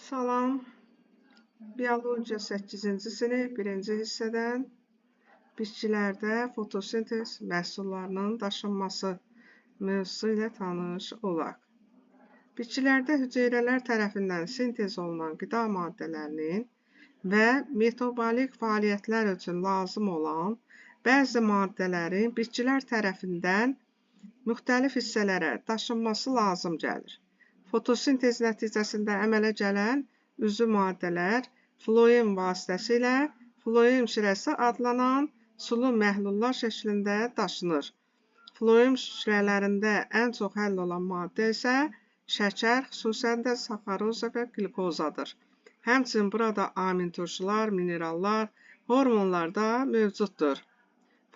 Salam, Biologiya 8-ci sinif 1-ci hissədən bitkilərdə fotosintez məhsullarının daşınması mövzusu ilə tanış olaq. Bitkilərdə hüceyrələr tərəfindən sintez olunan qida maddələrinin və metabolik fəaliyyətlər üçün lazım olan bəzi maddələrin bitkilər tərəfindən müxtəlif hissələrə daşınması lazım gəlir. Fotosintez nəticəsində əmələ gələn üzvü maddələr floem vasitəsilə floem şirəsi adlanan sulu məhlullar şəklində daşınır. Floem şirələrində ən çox həll olan maddə isə şəkər, xüsusən də saxaroza və qlikozadır. Həmçinin burada aminturşular, minerallar, hormonlar da mövcuddur.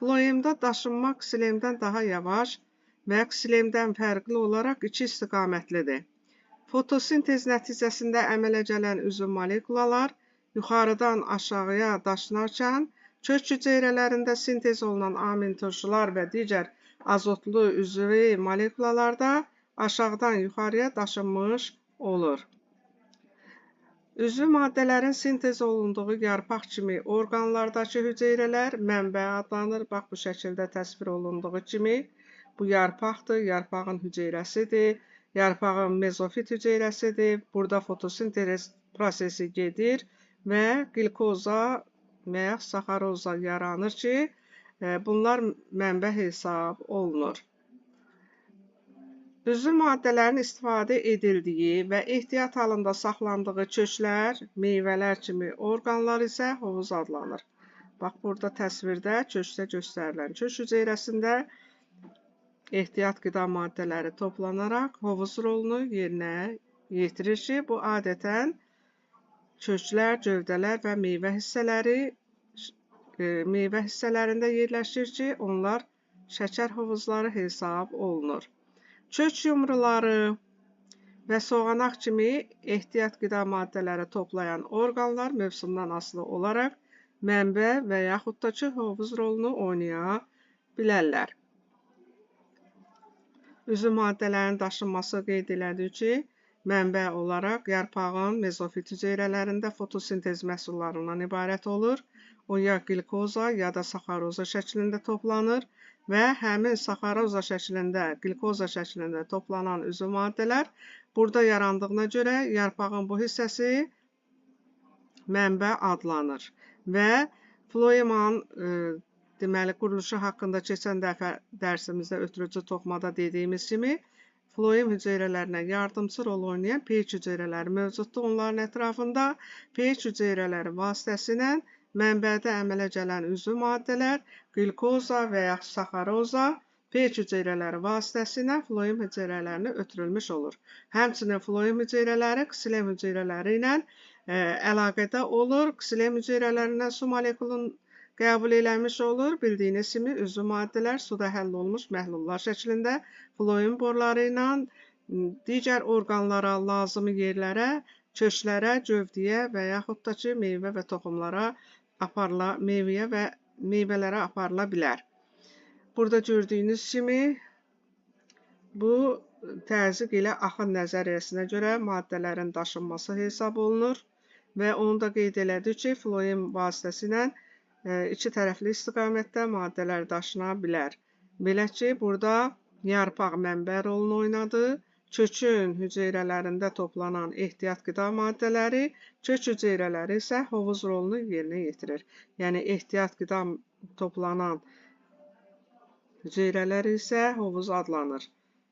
Floemdə daşınma ksilemdən daha yavaş və ksilemdən fərqli olaraq iki istiqamətlidir. Fotosintez nəticəsində əmələ gələn üzvü molekulalar yuxarıdan aşağıya daşınarkən, kök hüceyrələrində sintez olunan aminturşular və digər azotlu üzvü molekulalar da aşağıdan yuxarıya daşınmış olur. Üzvü maddələrin sintez olunduğu yarpaq kimi orqanlardakı hüceyrələr mənbə adlanır. Bax, bu şəkildə təsvir olunduğu kimi bu yarpaqdır, yarpağın hüceyrəsidir. Yarpağın mezofit hüceyrəsidir. Burada fotosintez prosesi gedir və qlikoza və ya saxaroza yaranır ki, bunlar mənbə hesab olunur. Üzvü maddələrin istifadə edildiyi və ehtiyat halında saxlandığı köklər, meyvələr kimi orqanlar isə hovuz adlanır. Bax, burada təsvirdə kökdə göstərilən kök hüceyrəsində ehtiyat qida maddələri toplanaraq hovuz rolunu yerinə yetirir ki, bu adətən köklər, gövdələr və meyvə hissələrində yerləşir ki, onlar şəkər hovuzları hesab olunur. Kök yumruları və soğanaq kimi ehtiyat qida maddələri toplayan orqanlar mövsümdən asılı olaraq mənbə və yaxud da ki, hovuz rolunu oynaya bilərlər. Üzvü maddələrin daşınması qeyd elədik ki, mənbə olaraq yarpağın mezofit hüceyrələrində fotosintez məhsullarından ibarət olur. O ya qlikoza ya da saxaroza şəklində toplanır və həmin saxaroza şəklində, qlikoza şəklində toplanan üzvü maddələr burada yarandığına görə yarpağın bu hissəsi mənbə adlanır və floemanın deməli, quruluşu haqqında keçən dəfə dərsimizdə ötürücü toxumada dediyimiz kimi, floem hüceyrələrinə yardımçı rol oynayan pH hüceyrələri mövcuddur. Onların ətrafında pH hüceyrələri vasitəsilə mənbədə əmələ gələn üzvü maddələr, qlikoza və ya saxaroza pH hüceyrələri vasitəsilə floem hüceyrələrinə ötürülmüş olur. Həmçinin floem hüceyrələri ksilem hüceyrələri ilə əlaqədə olur. Ksilem hüceyrələrindən su molekulunu qəbul eləmiş olur. Bildiyiniz kimi üzvü maddələr suda həll olmuş məhlullar şəklində floem borları ilə digər orqanlara, lazımi yerlərə, köklərə, gövdəyə və yaxud da ki, meyvə və toxumlara meyvələrə aparıla bilər. Burada gördüyünüz kimi bu təzyiq ilə axın nəzəriyyəsinə görə maddələrin daşınması hesab olunur və onu da qeyd elədik ki, floem vasitəsilə iki tərəfli istiqamətdə maddələr daşına bilər. Belə ki, burada yarpaq mənbə rolunu oynadı. Kökün hüceyrələrində toplanan ehtiyat qida maddələri, kök hüceyrələri isə hovuz rolunu yerinə yetirir. Yəni, ehtiyat qida toplanan hüceyrələr isə hovuz adlanır.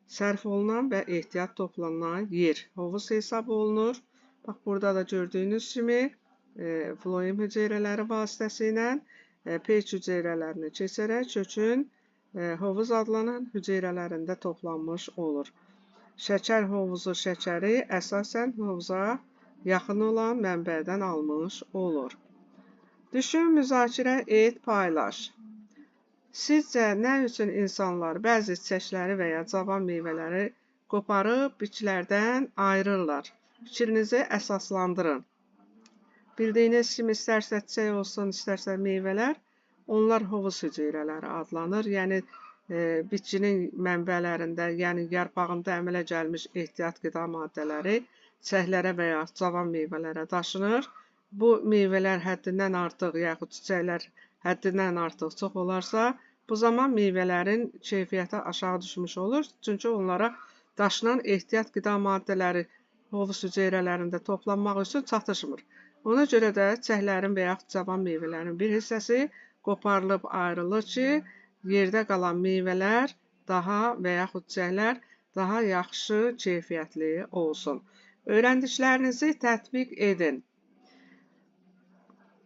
Sərf olunan və ehtiyat toplanan yer hovuz hesab olunur. Bax, burada da gördüyünüz kimi floem hüceyrələri vasitəsilə pH hüceyrələrini keçərək kökün hovuz adlanan hüceyrələrində toplanmış olur. Şəkər hovuzu şəkəri əsasən hovuza yaxın olan mənbədən almış olur. Düşün, müzakirə et, paylaş. Sizcə, nə üçün insanlar bəzi çiçəkləri və ya cavan meyvələri qoparıb bitkilərdən ayırırlar? Fikrinizi əsaslandırın. Bildiyiniz kimi, istərsə çiçək olsun, istərsə meyvələr, onlar hovuz hüceyrələri adlanır. Yəni, bitkinin mənbələrində, yəni yarpağında əmələ gəlmiş ehtiyat qida maddələri çiçəklərə və ya cavan meyvələrə daşınır. Bu meyvələr həddindən artıq yaxud çiçəklər həddindən artıq çox olarsa, bu zaman meyvələrin keyfiyyəti aşağı düşmüş olur. Çünki onlara daşınan ehtiyat qida maddələri hovuz hüceyrələrində toplanmaq üçün çatışmır. Ona görə də çiçəklərin və yaxud cavan meyvələrin bir hissəsi qoparılıb ayrılır ki, yerdə qalan meyvələr daha və yaxud çiçəklər daha yaxşı keyfiyyətli olsun. Öyrəndiklərinizi tətbiq edin.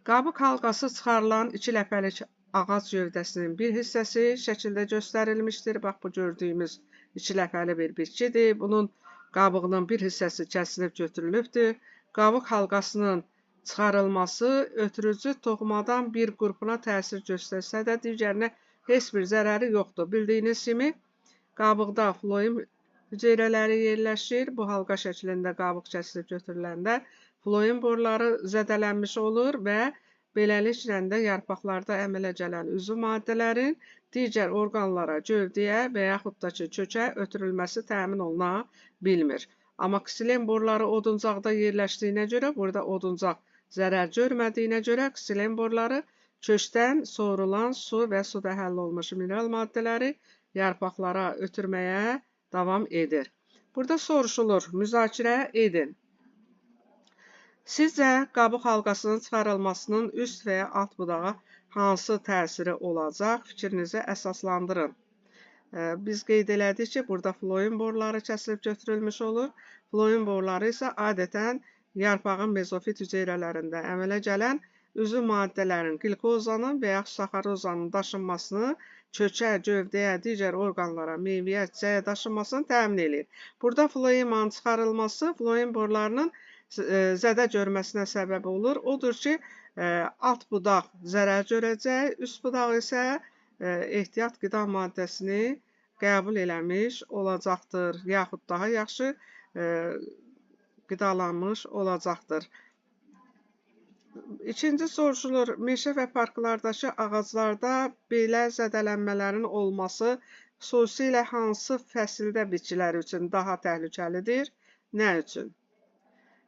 Qabıq halqası çıxarılan 2 ləpəlik ağac gövdəsinin bir hissəsi şəkildə göstərilmişdir. Bax, bu gördüyümüz 2 ləpəli bir bitkidir. Bunun qabığının bir hissəsi kəsilib götürülübdür. Qabıq halqasının çıxarılması ötürücü toxumadan bir qrupuna təsir göstərsə də digərinə heç bir zərəri yoxdur. Bildiyiniz kimi, qabıqda floem hüceyrələri yerləşir. Bu halqa şəklində qabıq kəsilib götürüləndə floem borları zədələnmiş olur və beləliklə də yarpaqlarda əmələ gələn üzüm maddələrin digər orqanlara, gövdəyə və yaxud da ki, kökə ötürülməsi təmin oluna bilmir. Amma ksilen borları oduncaqda yerləşdiyinə görə, burada oduncaq zərər görmədiyinə görə ksilen borları kökdən soğurulan su və suda həll olmuş mineral maddələri yarpaqlara ötürməyə davam edir. Burada soruşulur, müzakirə edin. Sizcə, qabıq halqasının çıxarılmasının üst və ya alt budağa hansı təsiri olacaq? Fikrinizi əsaslandırın. Biz qeyd elədik ki, burada floem borları kəsilib götürülmüş olur. Floem borları isə adətən yarpağın mezofit hüceyrələrində əmələ gələn üzüm maddələrin, glikozanın və yaxud saxarozanın daşınmasını kökə, gövdəyə, digər orqanlara, meyvəyə, çiçəyə daşınmasını təmin edir. Burada floemanın çıxarılması floem borlarının zədə görməsinə səbəb olur. Odur ki, alt budaq zərər görəcək, üst budaq isə ehtiyat qida maddəsini qəbul eləmiş olacaqdır, yaxud daha yaxşı qidalanmış olacaqdır. İkinci soruşulur, meşə və parklardakı ağaclarda belə zədələnmələrin olması xüsusilə hansı fəsildə bitkilər üçün daha təhlükəlidir? Nə üçün?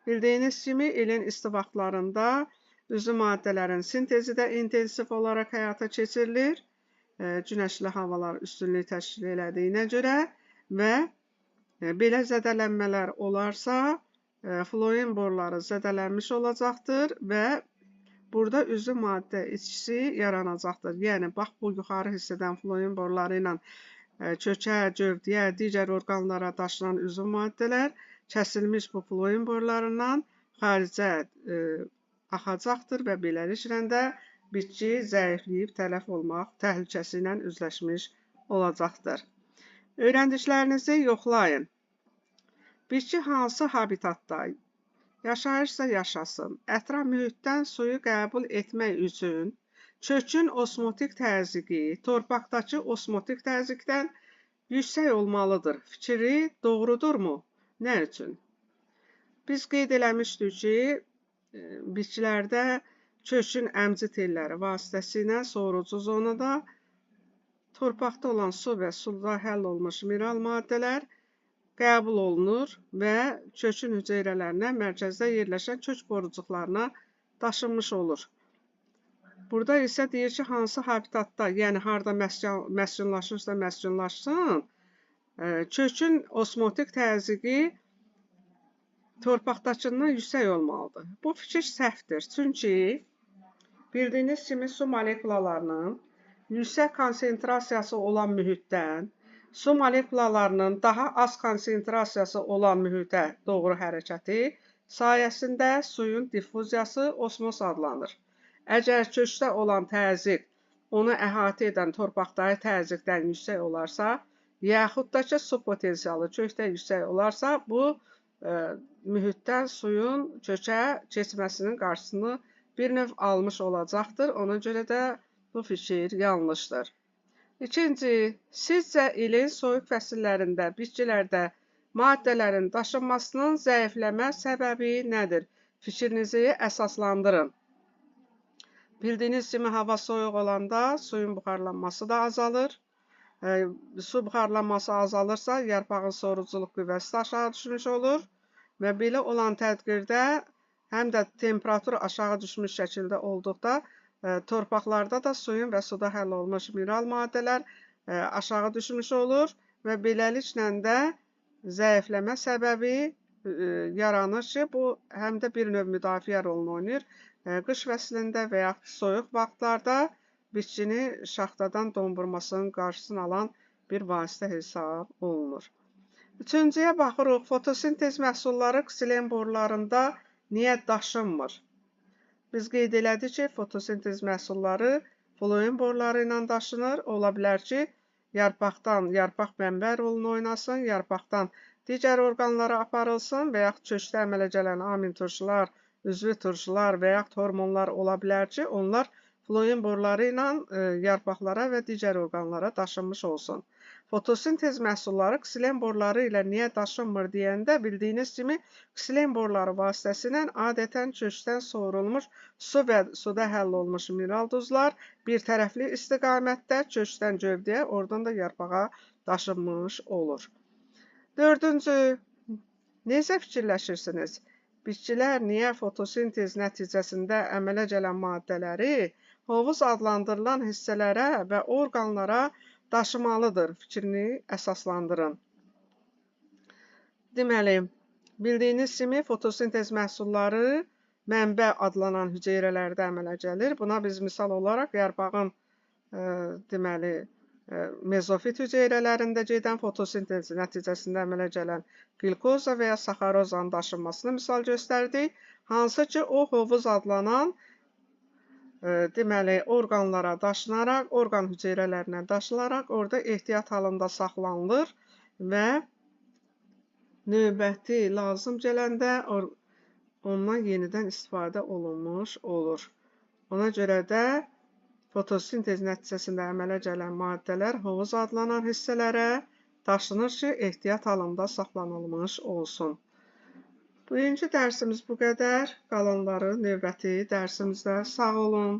Bildiyiniz kimi, ilin isti vaxtlarında üzüm maddələrin sintezi də intensiv olaraq həyata keçirilir. Günəşli havalar üstünlük təşkil elədiyinə görə və belə zədələnmələr olarsa, floem borları zədələnmiş olacaqdır və burada üzüm maddə içkisi yaranacaqdır. Yəni, bax, bu yuxarı hissədən floem borları ilə kökə, gövdəyə, digər orqanlara daşınan üzüm maddələr kəsilmiş bu floem borlarından xaricə axacaqdır və beləliklə də bitki zəifləyib tələf olmaq təhlükəsi ilə üzləşmiş olacaqdır. Öyrəndiklərinizi yoxlayın. Bitki hansı habitatda yaşayırsa yaşasın, ətraf mühitdən suyu qəbul etmək üçün kökün osmotik təzyiqi torpaqdakı osmotik təzyiqdən yüksək olmalıdır. Fikri doğrudurmu? Nə üçün? Biz qeyd eləmişdik ki, bitkilərdə kökün əmci telləri vasitəsilə soğurucu zonada torpaqda olan su və suda həll olmuş mineral maddələr qəbul olunur və kökün hüceyrələrinə mərkəzdə yerləşən kök borucuqlarına daşınmış olur. Burada isə deyir ki, hansı habitatda, yəni harada məskunlaşırsa məskunlaşsın, kökün osmotik təzyiqi torpaqdakından yüksək olmalıdır. Bu fikir səhvdir. Çünki bildiyiniz kimi su molekulalarının yüksək konsentrasiyası olan mühitdən su molekulalarının daha az konsentrasiyası olan mühitə doğru hərəkəti sayəsində suyun diffuziyası osmoz adlanır. Əgər kökdə olan təzyiq onu əhatə edən torpaqdakı təzyiqdən yüksək olarsa, yaxud da ki, su potensialı kökdə yüksək olarsa, bu mühitdən suyun kökə keçməsinin qarşısını bir növ almış olacaqdır. Ona görə də bu fikir yanlışdır. İkinci, sizcə ilin soyuq fəsillərində bitkilərdə maddələrin daşınmasının zəifləmə səbəbi nədir? Fikrinizi əsaslandırın. Bildiyiniz kimi hava soyuq olanda suyun buxarlanması da azalır su buxarlanması azalırsa, yarpağın soruculuq qüvvəsi də aşağı düşmüş olur və belə olan təqdirdə həm də temperatur aşağı düşmüş şəkildə olduqda torpaqlarda da suyun və suda həll olunmuş mineral maddələr aşağı düşmüş olur və beləliklə də zəifləmə səbəbi yaranır ki, bu həm də bir növ müdafiə rolunu oynayır. Qış fəslində və yaxud soyuq vaxtlarda bitkini şaxtadan donburmasının qarşısını alan bir vasitə hesab olunur. Üçüncüyə baxırıq, fotosintez məhsulları ksilen borularında niyə daşınmır? Biz qeyd elədik ki, fotosintez məhsulları floem boruları ilə daşınır. Ola bilər ki, yarpaqdan yarpaq mənbə rolunu oynasın, yarpaqdan digər orqanlara aparılsın və yaxud kökdə əmələ gələn amin turşular, üzvü turşular və yaxud hormonlar ola bilər ki, onlar floem boruları ilə yarpaqlara və digər orqanlara daşınmış olsun. Fotosintez məhsulları ksilen boruları ilə niyə daşınmır deyəndə bildiyiniz kimi ksilen boruları vasitəsilə adətən kökdən soğurulmuş su və suda həll olmuş mineral duzlar bir tərəfli istiqamətdə kökdən gövdəyə, oradan da yarpağa daşınmış olur. Dördüncü, necə fikirləşirsiniz? Bitkilər niyə fotosintez nəticəsində əmələ gələn maddələri hovuz adlandırılan hissələrə və orqanlara daşımalıdır fikrini əsaslandırın. Deməli, bildiyiniz kimi fotosintez məhsulları mənbə adlanan hüceyrələrdə əmələ gəlir. Buna biz misal olaraq yarpağın deməli mezofit hüceyrələrində gedən fotosintez nəticəsində əmələ gələn glikoza və ya saxarozanın daşınmasını misal göstərdik. Hansı ki, o hovuz adlanan deməli orqanlara daşınaraq, orqan hüceyrələrinə daşılaraq orada ehtiyat halında saxlanılır və növbəti lazım gələndə ondan yenidən istifadə olunmuş olur. Ona görə də fotosintez nəticəsində əmələ gələn maddələr hovuz adlanan hissələrə daşınır ki, ehtiyat halında saxlanılmış olsun. Bugünkü dərsimiz bu qədər. Qalanları növbəti dərsimizdə. Sağ olun.